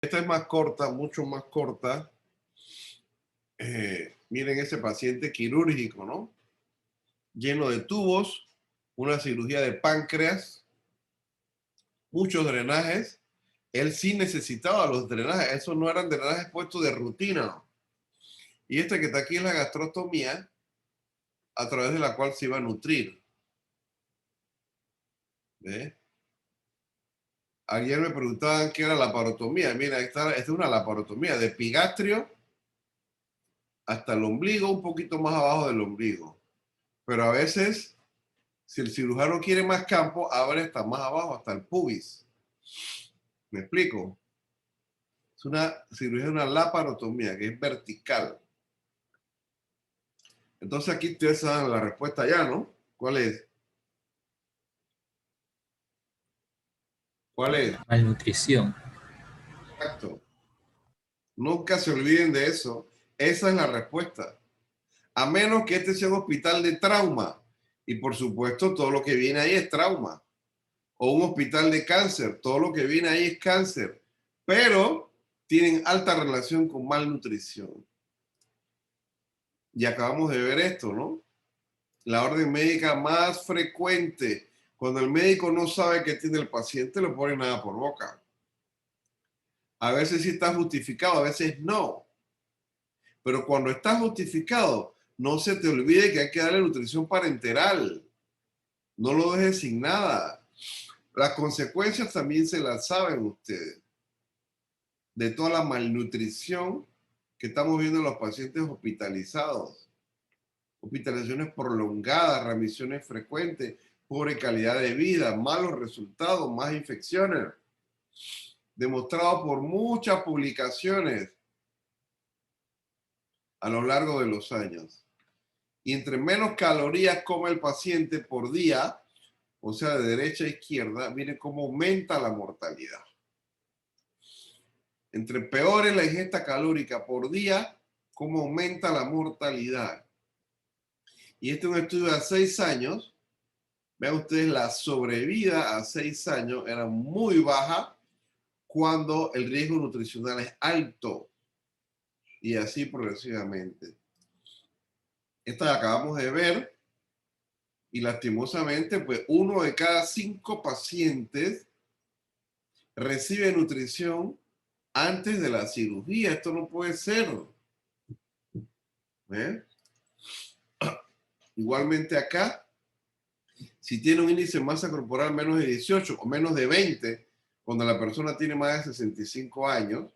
Esta es más corta, mucho más corta. Miren ese paciente quirúrgico, ¿no? Lleno de tubos, una cirugía de páncreas, muchos drenajes. Él sí necesitaba los drenajes, esos no eran drenajes puestos de rutina, ¿no? Y este que está aquí es la gastrostomía, a través de la cual se iba a nutrir. ¿Ve? Ayer me preguntaban qué era la laparotomía. Mira, esta es una laparotomía de epigastrio hasta el ombligo, un poquito más abajo del ombligo. Pero a veces, si el cirujano quiere más campo, abre hasta más abajo, hasta el pubis. ¿Me explico? Es una cirugía de una laparotomía, que es vertical. Entonces aquí ustedes saben la respuesta ya, ¿no? ¿Cuál es? ¿Cuál es? Malnutrición. Exacto. Nunca se olviden de eso. Esa es la respuesta. A menos que este sea un hospital de trauma. Y por supuesto, todo lo que viene ahí es trauma. O un hospital de cáncer. Todo lo que viene ahí es cáncer. Pero tienen alta relación con malnutrición. Y acabamos de ver esto, ¿no? La orden médica más frecuente. Cuando el médico no sabe qué tiene el paciente, le pone nada por boca. A veces sí está justificado, a veces no. Pero cuando está justificado, no se te olvide que hay que darle nutrición parenteral. No lo dejes sin nada. Las consecuencias también se las saben ustedes. De toda la malnutrición que estamos viendo en los pacientes hospitalizados. Hospitalizaciones prolongadas, remisiones frecuentes, pobre calidad de vida, malos resultados, más infecciones. Demostrado por muchas publicaciones a lo largo de los años. Y entre menos calorías come el paciente por día, o sea, de derecha a izquierda, miren cómo aumenta la mortalidad. Entre peor es la ingesta calórica por día, cómo aumenta la mortalidad. Y este es un estudio de 6 años. Vean ustedes, la sobrevida a 6 años era muy baja cuando el riesgo nutricional es alto. Y así progresivamente. Esta la acabamos de ver. Y lastimosamente, pues 1 de cada 5 pacientes recibe nutrición antes de la cirugía. Esto no puede ser. ¿Eh? Igualmente acá, si tiene un índice de masa corporal menos de 18 o menos de 20, cuando la persona tiene más de 65 años,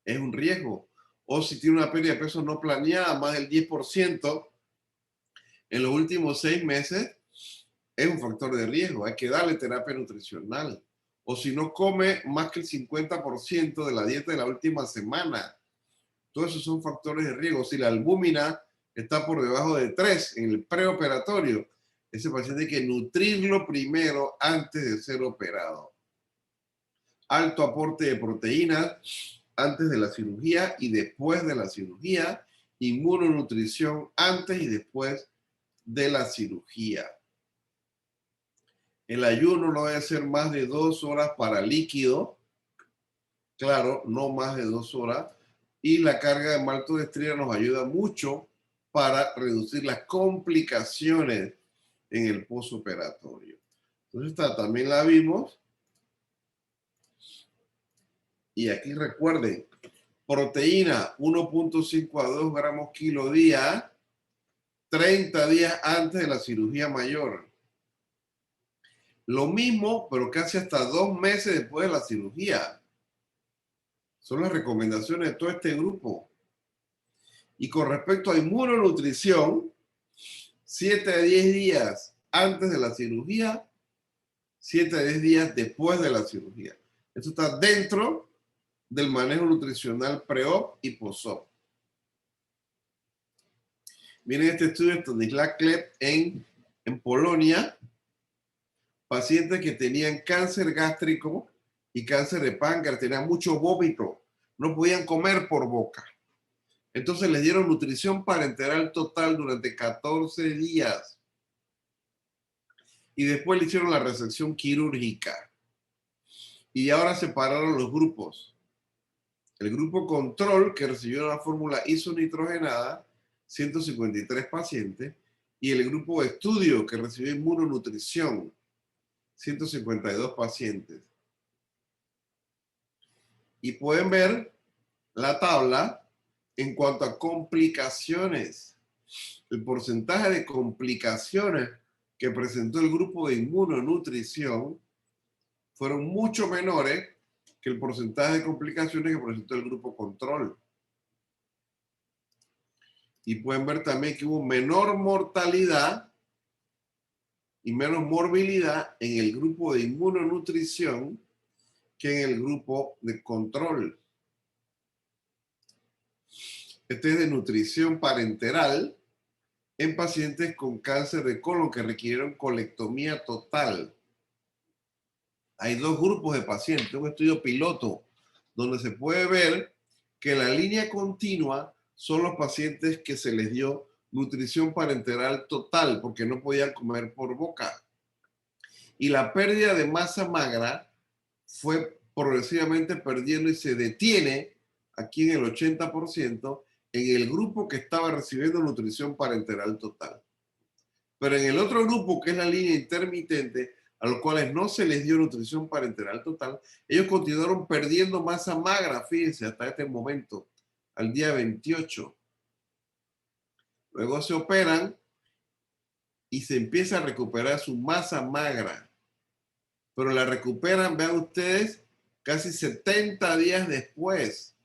es un riesgo. O si tiene una pérdida de peso no planeada, más del 10% en los últimos 6 meses, es un factor de riesgo. Hay que darle terapia nutricional. O si no come más que el 50% de la dieta de la última semana. Todos esos son factores de riesgo. Si la albúmina está por debajo de 3 en el preoperatorio, ese paciente hay que nutrirlo primero antes de ser operado. Alto aporte de proteínas antes de la cirugía y después de la cirugía. Inmunonutrición antes y después de la cirugía. El ayuno no debe ser más de 2 horas para líquido. Claro, no más de 2 horas. Y la carga de maltodextrina nos ayuda mucho para reducir las complicaciones en el postoperatorio. Entonces, esta también la vimos. Y aquí recuerden, proteína 1.5 a 2 gramos kilo día, 30 días antes de la cirugía mayor. Lo mismo, pero casi hasta 2 meses después de la cirugía. Son las recomendaciones de todo este grupo. Y con respecto a inmunonutrición, 7 a 10 días antes de la cirugía, 7 a 10 días después de la cirugía. Esto está dentro del manejo nutricional pre-op y post-op. Miren este estudio de Stanislav Klep en Polonia. Pacientes que tenían cáncer gástrico y cáncer de páncreas, tenían mucho vómito, no podían comer por boca. Entonces les dieron nutrición parenteral total durante 14 días. Y después le hicieron la resección quirúrgica. Y ahora separaron los grupos. El grupo control, que recibió la fórmula isonitrogenada, 153 pacientes, y el grupo estudio, que recibió inmunonutrición, 152 pacientes. Y pueden ver la tabla en cuanto a complicaciones. El porcentaje de complicaciones que presentó el grupo de inmunonutrición fueron mucho menores que el porcentaje de complicaciones que presentó el grupo control. Y pueden ver también que hubo menor mortalidad y menos morbilidad en el grupo de inmunonutrición que en el grupo de control. Este es de nutrición parenteral en pacientes con cáncer de colon que requirieron colectomía total. Hay dos grupos de pacientes, un estudio piloto, donde se puede ver que la línea continua son los pacientes que se les dio nutrición parenteral total porque no podían comer por boca. Y la pérdida de masa magra fue progresivamente perdiendo y se detiene aquí en el 80% en el grupo que estaba recibiendo nutrición parenteral total. Pero en el otro grupo, que es la línea intermitente, a los cuales no se les dio nutrición parenteral total, ellos continuaron perdiendo masa magra, fíjense, hasta este momento, al día 28. Luego se operan y se empieza a recuperar su masa magra. Pero la recuperan, vean ustedes, casi 70 días después.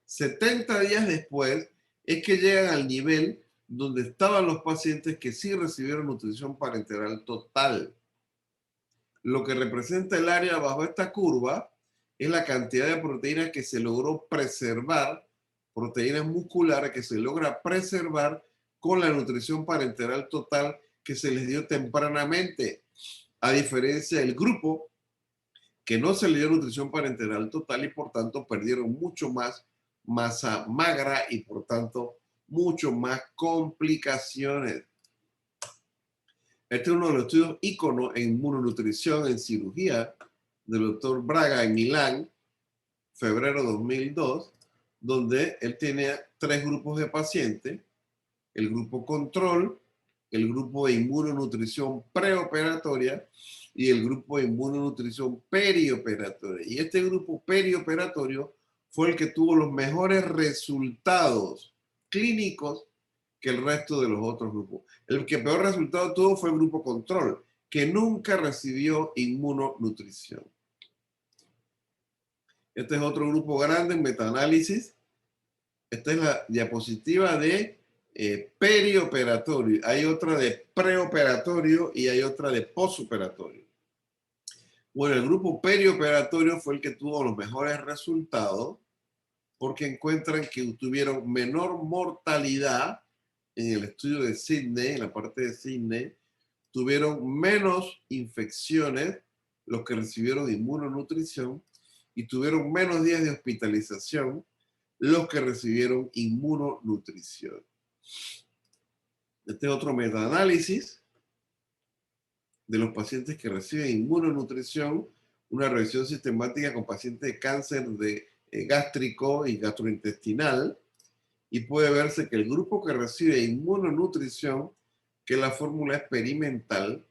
70 días después es que llegan al nivel donde estaban los pacientes que sí recibieron nutrición parenteral total. Lo que representa el área bajo esta curva es la cantidad de proteínas que se logró preservar, proteínas musculares que se logra preservar con la nutrición parenteral total que se les dio tempranamente, a diferencia del grupo que no se le dio nutrición parenteral total y por tanto perdieron mucho más masa magra y por tanto mucho más complicaciones. Este es uno de los estudios íconos en inmunonutrición en cirugía del doctor Braga en Milán, febrero 2002, donde él tenía 3 grupos de pacientes, el grupo control, el grupo de inmunonutrición preoperatoria y el grupo de inmunonutrición perioperatoria. Y este grupo perioperatorio fue el que tuvo los mejores resultados clínicos que el resto de los otros grupos. El que peor resultado tuvo fue el grupo control, que nunca recibió inmunonutrición. Este es otro grupo grande en metaanálisis. Esta es la diapositiva de perioperatorio. Hay otra de preoperatorio y hay otra de posoperatorio. Bueno, el grupo perioperatorio fue el que tuvo los mejores resultados porque encuentran que tuvieron menor mortalidad en el estudio de Sydney, en la parte de Sydney, tuvieron menos infecciones los que recibieron inmunonutrición y tuvieron menos días de hospitalización los que recibieron inmunonutrición. Este es otro metaanálisis de los pacientes que reciben inmunonutrición, una revisión sistemática con pacientes de cáncer de gástrico y gastrointestinal, y puede verse que el grupo que recibe inmunonutrición, que es la fórmula experimental,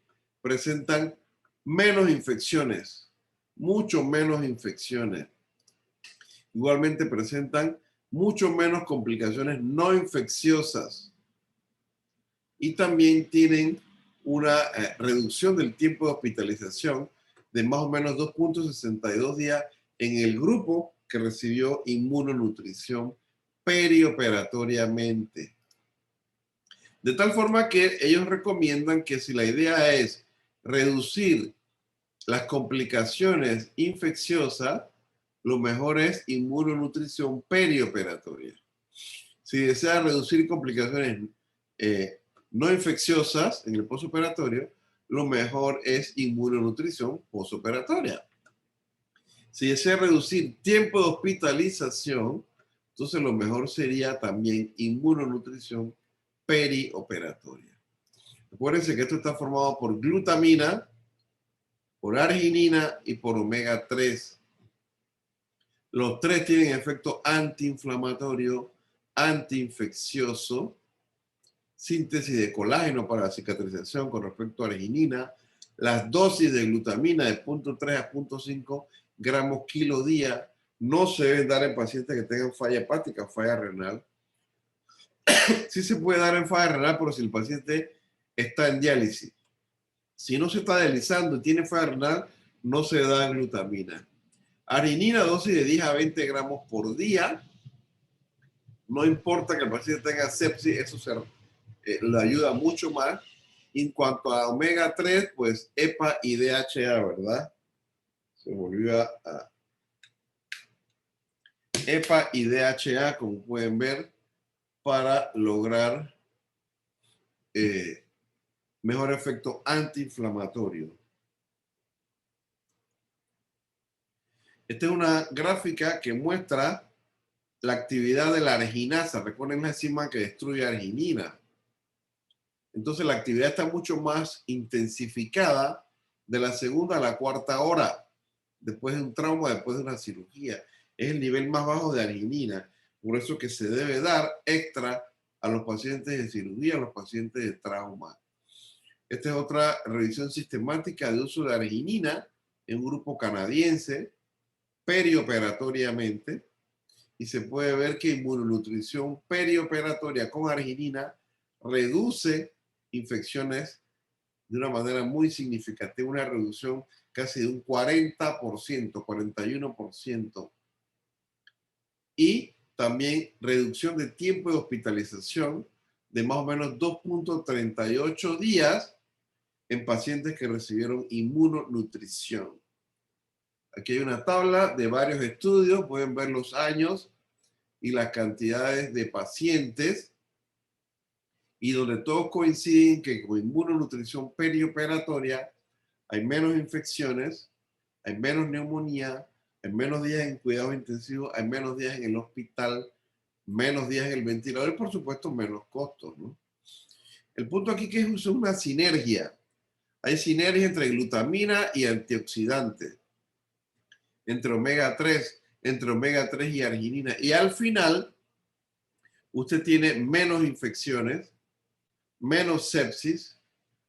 presentan menos infecciones, mucho menos infecciones. Igualmente presentan mucho menos complicaciones no infecciosas y también tienen una reducción del tiempo de hospitalización de más o menos 2.62 días en el grupo que recibió inmunonutrición perioperatoriamente. De tal forma que ellos recomiendan que si la idea es reducir las complicaciones infecciosas, lo mejor es inmunonutrición perioperatoria. Si desea reducir complicaciones no infecciosas en el posoperatorio, lo mejor es inmunonutrición posoperatoria. Si desea reducir tiempo de hospitalización, entonces lo mejor sería también inmunonutrición perioperatoria. Acuérdense que esto está formado por glutamina, por arginina y por omega 3. Los tres tienen efecto antiinflamatorio, antiinfeccioso, síntesis de colágeno para la cicatrización con respecto a arginina, las dosis de glutamina de 0.3 a 0.5 gramos kilo día no se deben dar en pacientes que tengan falla hepática, falla renal. Sí se puede dar en falla renal, pero si el paciente está en diálisis. Si no se está dializando y tiene falla renal, no se da glutamina. Arginina, dosis de 10 a 20 gramos por día. No importa que el paciente tenga sepsis, eso le ayuda mucho más. En cuanto a omega 3, pues EPA y DHA, ¿verdad? Se volvió a EPA y DHA, como pueden ver, para lograr mejor efecto antiinflamatorio. Esta es una gráfica que muestra la actividad de la arginasa. Recuerden la enzima que destruye arginina. Entonces la actividad está mucho más intensificada de la segunda a la cuarta hora, después de un trauma, después de una cirugía. Es el nivel más bajo de arginina. Por eso que se debe dar extra a los pacientes de cirugía, a los pacientes de trauma. Esta es otra revisión sistemática de uso de arginina en un grupo canadiense, perioperatoriamente, y se puede ver que inmunonutrición perioperatoria con arginina reduce infecciones de una manera muy significativa, una reducción casi de un 40%, 41%, y también reducción de tiempo de hospitalización de más o menos 2.38 días en pacientes que recibieron inmunonutrición. Aquí hay una tabla de varios estudios, pueden ver los años y las cantidades de pacientes, y donde todos coinciden que con inmunonutrición perioperatoria hay menos infecciones, hay menos neumonía, hay menos días en cuidados intensivos, hay menos días en el hospital, menos días en el ventilador y por supuesto menos costos, ¿no? El punto aquí que es una sinergia. Hay sinergia entre glutamina y antioxidantes, entre omega 3, entre omega 3 y arginina. Y al final, usted tiene menos infecciones, menos sepsis,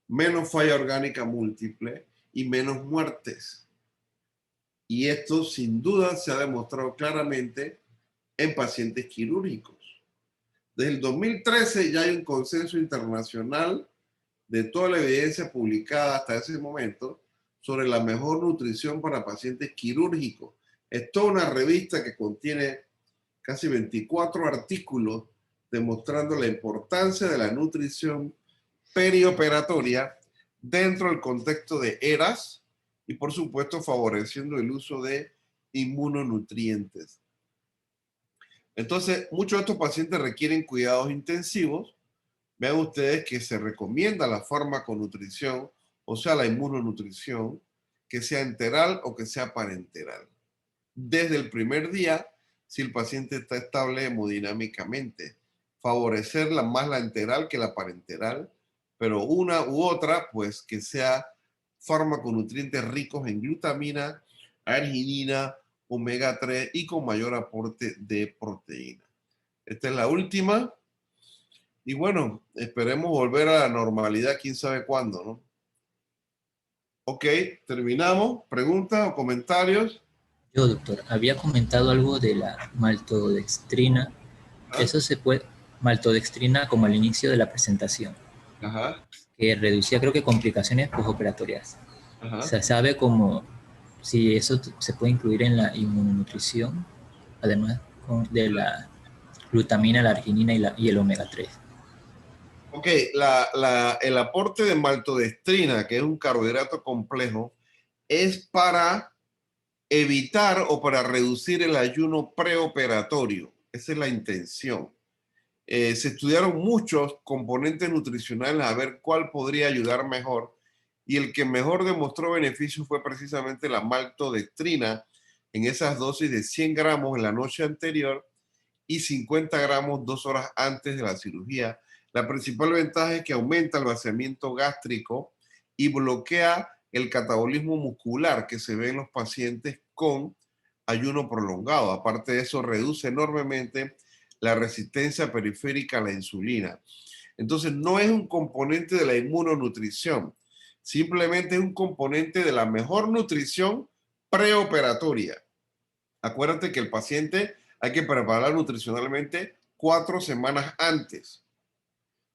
menos falla orgánica múltiple y menos muertes. Y esto sin duda se ha demostrado claramente en pacientes quirúrgicos. Desde el 2013 ya hay un consenso internacional de toda la evidencia publicada hasta ese momento sobre la mejor nutrición para pacientes quirúrgicos. Es toda una revista que contiene casi 24 artículos demostrando la importancia de la nutrición perioperatoria dentro del contexto de ERAS y por supuesto favoreciendo el uso de inmunonutrientes. Entonces, muchos de estos pacientes requieren cuidados intensivos. Vean ustedes que se recomienda la farmaconutrición, o sea, la inmunonutrición, que sea enteral o que sea parenteral. Desde el primer día, si el paciente está estable hemodinámicamente, favorecer más la enteral que la parenteral, pero una u otra, pues que sea farmaconutrientes ricos en glutamina, arginina, omega 3 y con mayor aporte de proteína. Esta es la última. Y bueno, esperemos volver a la normalidad, quién sabe cuándo, ¿no? Ok, terminamos. ¿Preguntas o comentarios? Yo, doctor, había comentado algo de la maltodextrina. ¿Ah? Eso se puede, maltodextrina como al inicio de la presentación, Ajá, que reducía creo que complicaciones postoperatorias. ajá. Se sabe como si eso se puede incluir en la inmunonutrición, además de la glutamina, la arginina y el omega 3. Ok, el aporte de maltodextrina, que es un carbohidrato complejo, es para evitar o para reducir el ayuno preoperatorio. Esa es la intención. Se estudiaron muchos componentes nutricionales a ver cuál podría ayudar mejor, y el que mejor demostró beneficio fue precisamente la maltodextrina en esas dosis de 100 gramos en la noche anterior y 50 gramos 2 horas antes de la cirugía. La principal ventaja es que aumenta el vaciamiento gástrico y bloquea el catabolismo muscular que se ve en los pacientes con ayuno prolongado. Aparte de eso, reduce enormemente la resistencia periférica a la insulina. Entonces, no es un componente de la inmunonutrición, simplemente es un componente de la mejor nutrición preoperatoria. Acuérdate que el paciente hay que preparar nutricionalmente 4 semanas antes,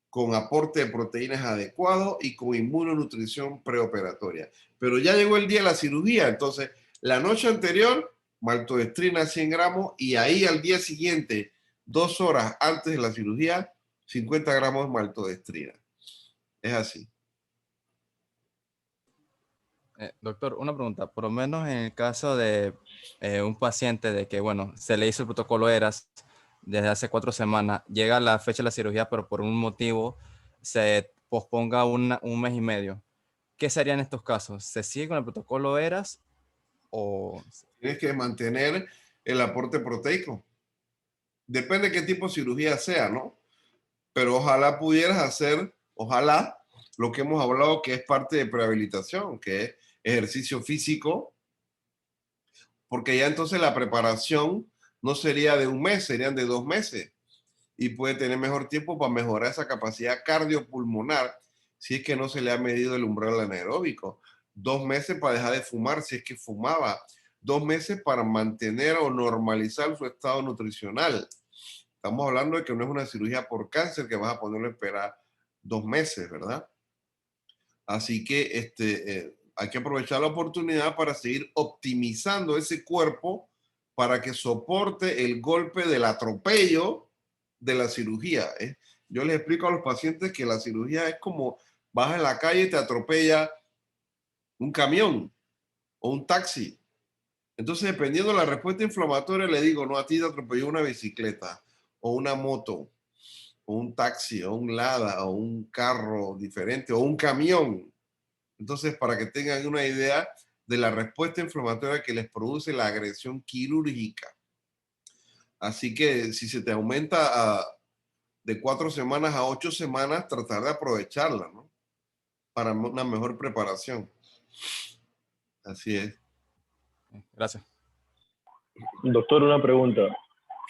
con aporte de proteínas adecuado y con inmunonutrición preoperatoria. Pero ya llegó el día de la cirugía, entonces la noche anterior, maltodextrina 100 gramos y ahí al día siguiente, 2 horas antes de la cirugía, 50 gramos de maltodextrina. Es así. Doctor, una pregunta. Por lo menos en el caso de un paciente de que, bueno, se le hizo el protocolo ERAS desde hace 4 semanas, llega la fecha de la cirugía, pero por un motivo se posponga un mes y medio. ¿Qué sería en estos casos? ¿Se sigue con el protocolo ERAS o...? Tienes que mantener el aporte proteico. Depende de qué tipo de cirugía sea, ¿no? Pero ojalá pudieras hacer, ojalá, lo que hemos hablado que es parte de prehabilitación, que es ejercicio físico, porque ya entonces la preparación no sería de un mes, serían de 2 meses y puede tener mejor tiempo para mejorar esa capacidad cardiopulmonar si es que no se le ha medido el umbral anaeróbico. 2 meses para dejar de fumar si es que fumaba. 2 meses para mantener o normalizar su estado nutricional. Estamos hablando de que no es una cirugía por cáncer que vas a ponerlo a esperar 2 meses, ¿verdad? Así que hay que aprovechar la oportunidad para seguir optimizando ese cuerpo para que soporte el golpe del atropello de la cirugía. Yo les explico a los pacientes que la cirugía es como vas en la calle y te atropella un camión o un taxi. Entonces, dependiendo de la respuesta inflamatoria, le digo, no, a ti te atropelló una bicicleta o una moto o un taxi o un Lada o un carro diferente o un camión. Entonces, para que tengan una idea de la respuesta inflamatoria que les produce la agresión quirúrgica. Así que si se te aumenta de 4 semanas a 8 semanas, tratar de aprovecharla, ¿no? Para una mejor preparación. Así es. Gracias. Doctor, una pregunta.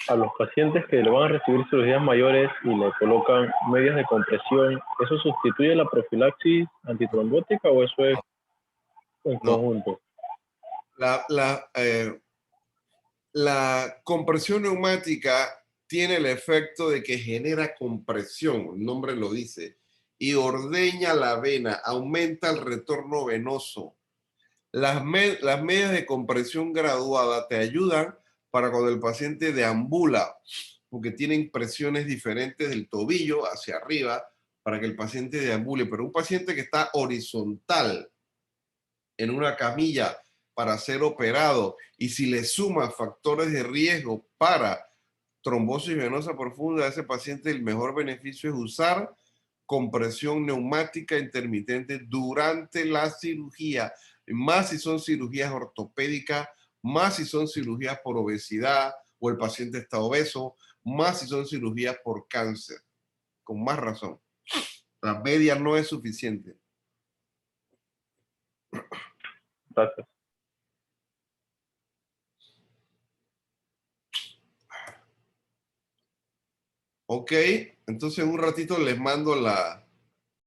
A los pacientes que le van a recibir cirugías mayores y le colocan medias de compresión, ¿eso sustituye la profilaxis antitrombótica o eso es en conjunto? La compresión neumática tiene el efecto de que genera compresión, el nombre lo dice, y ordeña la vena, aumenta el retorno venoso. Las medias de compresión graduada te ayudan para cuando el paciente deambula, porque tienen presiones diferentes del tobillo hacia arriba para que el paciente deambule. Pero un paciente que está horizontal en una camilla para ser operado y si le suma factores de riesgo para trombosis venosa profunda, a ese paciente el mejor beneficio es usar compresión neumática intermitente durante la cirugía, más si son cirugías ortopédicas, más si son cirugías por obesidad o el paciente está obeso, más si son cirugías por cáncer, con más razón. La media no es suficiente. Gracias. Ok, entonces en un ratito les mando la